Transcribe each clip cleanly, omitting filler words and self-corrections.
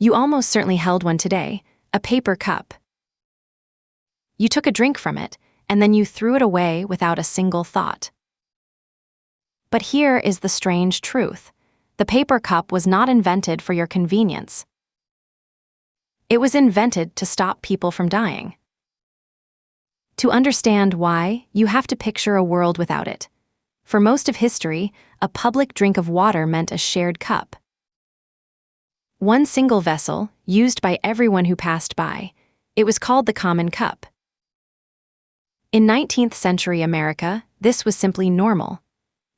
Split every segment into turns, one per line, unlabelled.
You almost certainly held one today, a paper cup. You took a drink from it, and then you threw it away without a single thought. But here is the strange truth. The paper cup was not invented for your convenience. It was invented to stop people from dying. To understand why, you have to picture a world without it. For most of history, a public drink of water meant a shared cup. One single vessel, used by everyone who passed by. It was called the common cup. In 19th century America, this was simply normal.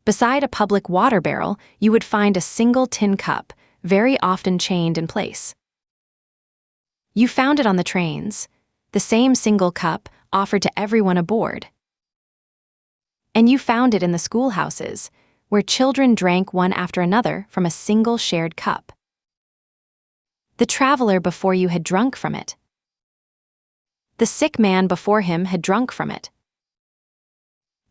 Beside a public water barrel, you would find a single tin cup, very often chained in place. You found it on the trains, the same single cup offered to everyone aboard. And you found it in the schoolhouses, where children drank one after another from a single shared cup. The traveler before you had drunk from it. The sick man before him had drunk from it.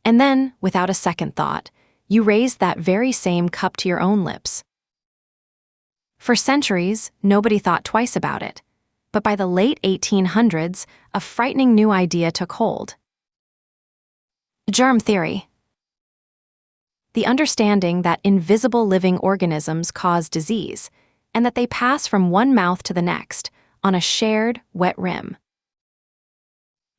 And then, without a second thought, you raised that very same cup to your own lips. For centuries, nobody thought twice about it, but by the late 1800s, a frightening new idea took hold. Germ theory. The understanding that invisible living organisms cause disease, and that they pass from one mouth to the next on a shared, wet rim.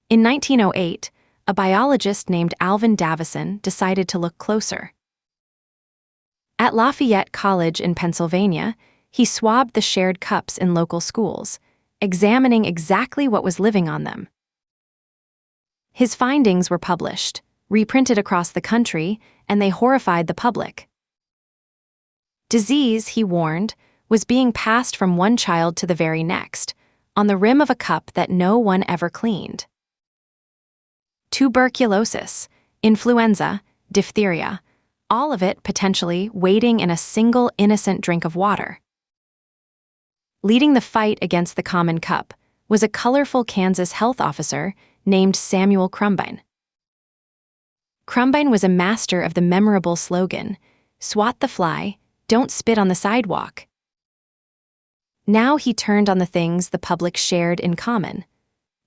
In 1908, a biologist named Alvin Davison decided to look closer. At Lafayette College in Pennsylvania, he swabbed the shared cups in local schools, examining exactly what was living on them. His findings were published, reprinted across the country, and they horrified the public. Disease, he warned, was being passed from one child to the very next, on the rim of a cup that no one ever cleaned. Tuberculosis, influenza, diphtheria, all of it potentially waiting in a single innocent drink of water. Leading the fight against the common cup was a colorful Kansas health officer named Samuel Crumbine. Crumbine was a master of the memorable slogan, "Swat the fly, don't spit on the sidewalk." Now he turned on the things the public shared in common: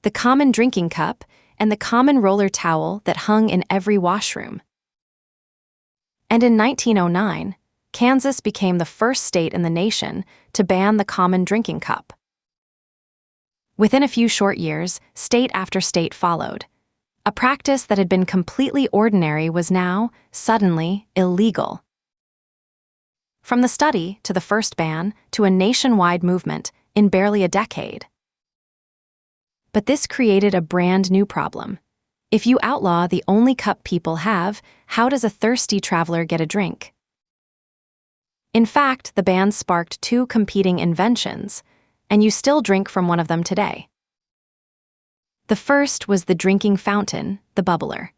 the common drinking cup and the common roller towel that hung in every washroom. And in 1909, Kansas became the first state in the nation to ban the common drinking cup. Within a few short years, state after state followed. A practice that had been completely ordinary was now, suddenly, illegal. From the study to the first ban to a nationwide movement in barely a decade. But this created a brand new problem. If you outlaw the only cup people have, how does a thirsty traveler get a drink? In fact, the ban sparked two competing inventions, and you still drink from one of them today. The first was the drinking fountain, the bubbler.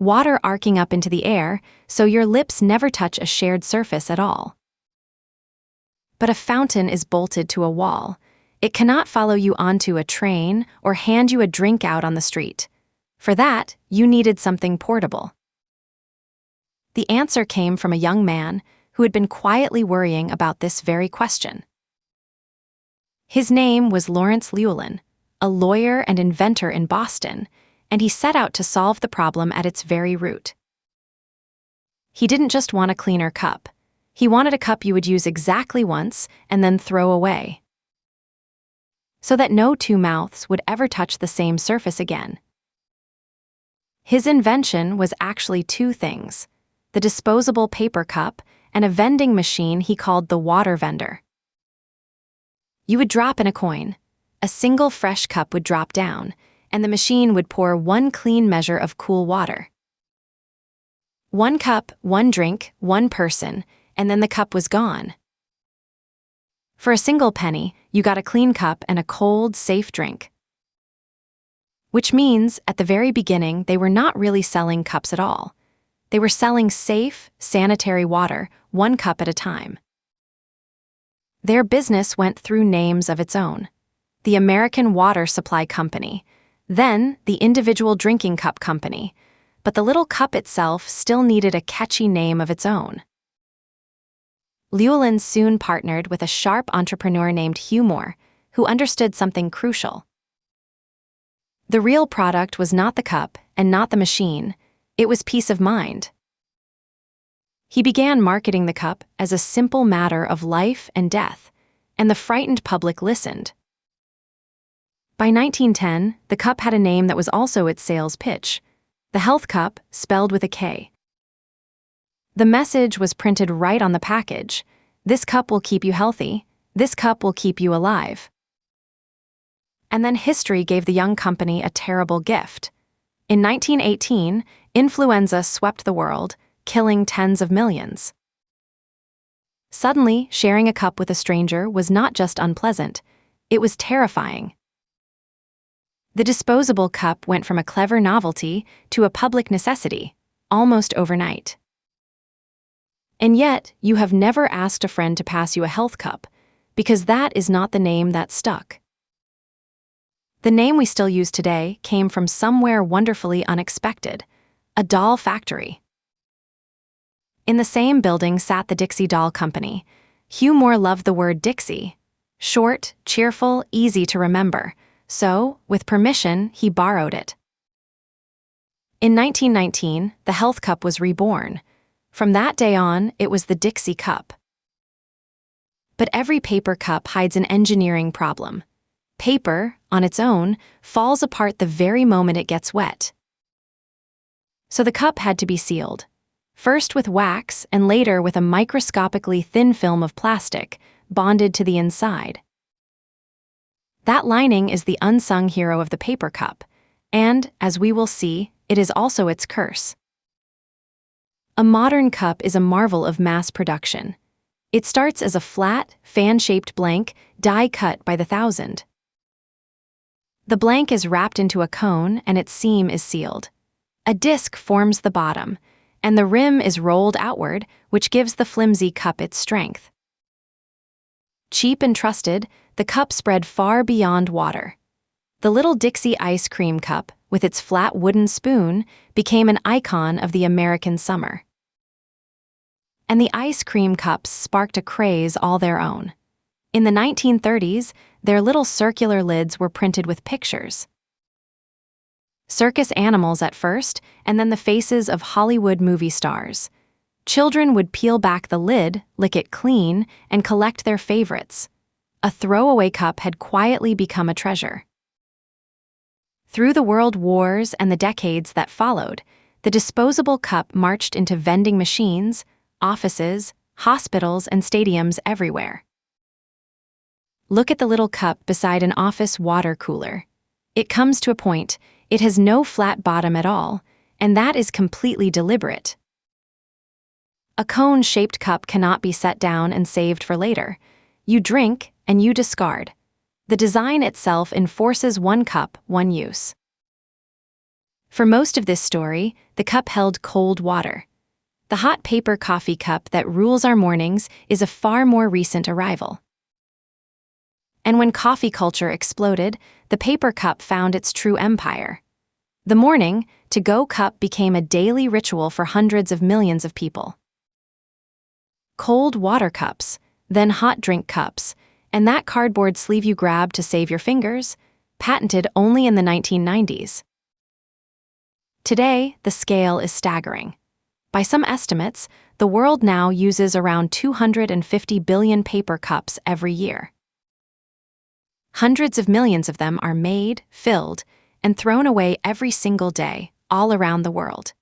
Water arcing up into the air, so your lips never touch a shared surface at all. But a fountain is bolted to a wall. It cannot follow you onto a train or hand you a drink out on the street. For that, you needed something portable. The answer came from a young man who had been quietly worrying about this very question. His name was Lawrence Luellen, a lawyer and inventor in Boston, and he set out to solve the problem at its very root. He didn't just want a cleaner cup. He wanted a cup you would use exactly once and then throw away, so that no two mouths would ever touch the same surface again. His invention was actually two things: the disposable paper cup and a vending machine he called the water vendor. You would drop in a coin, a single fresh cup would drop down, and the machine would pour one clean measure of cool water. One cup, one drink, one person, and then the cup was gone. For a single penny, you got a clean cup and a cold, safe drink. Which means, at the very beginning, they were not really selling cups at all. They were selling safe, sanitary water, one cup at a time. Their business went through names of its own: the American Water Supply Company, then the Individual Drinking Cup Company, but the little cup itself still needed a catchy name of its own. Luellen soon partnered with a sharp entrepreneur named Hugh Moore, who understood something crucial. The real product was not the cup and not the machine, it was peace of mind. He began marketing the cup as a simple matter of life and death, and the frightened public listened. By 1910, the cup had a name that was also its sales pitch: the Health Cup, spelled with a K. The message was printed right on the package: "This cup will keep you healthy, this cup will keep you alive." And then history gave the young company a terrible gift. In 1918, influenza swept the world, killing tens of millions. Suddenly, sharing a cup with a stranger was not just unpleasant, it was terrifying. The disposable cup went from a clever novelty to a public necessity, almost overnight. And yet, you have never asked a friend to pass you a health cup, because that is not the name that stuck. The name we still use today came from somewhere wonderfully unexpected: a doll factory. In the same building sat the Dixie Doll Company. Hugh Moore loved the word Dixie. Short, cheerful, easy to remember. So, with permission, he borrowed it. In 1919, the Health Cup was reborn. From that day on, it was the Dixie Cup. But every paper cup hides an engineering problem. Paper, on its own, falls apart the very moment it gets wet. So the cup had to be sealed. First with wax and later with a microscopically thin film of plastic, bonded to the inside. That lining is the unsung hero of the paper cup, and, as we will see, it is also its curse. A modern cup is a marvel of mass production. It starts as a flat, fan-shaped blank, die-cut by the thousand. The blank is wrapped into a cone and its seam is sealed. A disc forms the bottom, and the rim is rolled outward, which gives the flimsy cup its strength. Cheap and trusted, the cup spread far beyond water. The little Dixie ice cream cup, with its flat wooden spoon, became an icon of the American summer. And the ice cream cups sparked a craze all their own. In the 1930s, their little circular lids were printed with pictures. Circus animals at first, and then the faces of Hollywood movie stars. Children would peel back the lid, lick it clean, and collect their favorites. A throwaway cup had quietly become a treasure. Through the world wars and the decades that followed, the disposable cup marched into vending machines, offices, hospitals, and stadiums everywhere. Look at the little cup beside an office water cooler. It comes to a point. It has no flat bottom at all, and that is completely deliberate. A cone-shaped cup cannot be set down and saved for later. You drink, and you discard. The design itself enforces one cup, one use. For most of this story, the cup held cold water. The hot paper coffee cup that rules our mornings is a far more recent arrival. And when coffee culture exploded, the paper cup found its true empire. The morning, to-go cup became a daily ritual for hundreds of millions of people. Cold water cups, then hot drink cups, and that cardboard sleeve you grab to save your fingers, patented only in the 1990s. Today, the scale is staggering. By some estimates, the world now uses around 250 billion paper cups every year. Hundreds of millions of them are made, filled, and thrown away every single day, all around the world.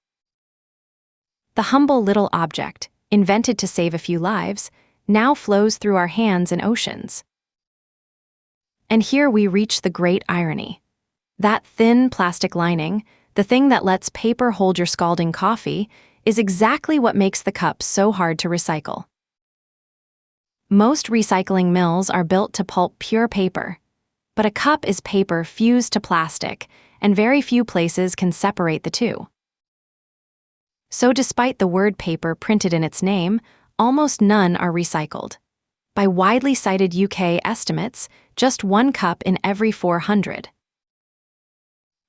The humble little object, invented to save a few lives, now flows through our hands in oceans. And here we reach the great irony. That thin plastic lining, the thing that lets paper hold your scalding coffee, is exactly what makes the cup so hard to recycle. Most recycling mills are built to pulp pure paper. But a cup is paper fused to plastic, and very few places can separate the two. So despite the word paper printed in its name, almost none are recycled. By widely cited UK estimates, just one cup in every 400.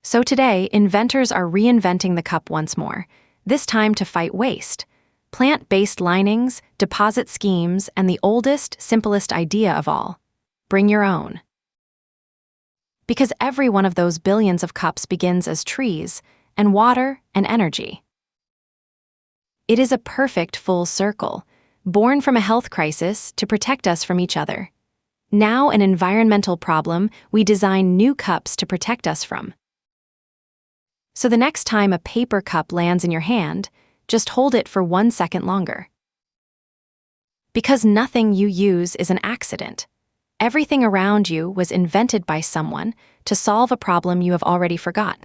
So today, inventors are reinventing the cup once more, this time to fight waste. Plant-based linings, deposit schemes, and the oldest, simplest idea of all: bring your own. Because every one of those billions of cups begins as trees, and water, and energy. It is a perfect full circle, born from a health crisis to protect us from each other. Now an environmental problem, we design new cups to protect us from. So the next time a paper cup lands in your hand, just hold it for 1 second longer. Because nothing you use is an accident. Everything around you was invented by someone to solve a problem you have already forgotten.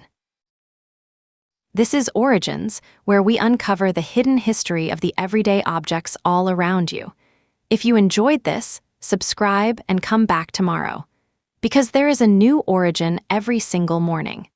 This is Origins, where we uncover the hidden history of the everyday objects all around you. If you enjoyed this, subscribe and come back tomorrow, because there is a new origin every single morning.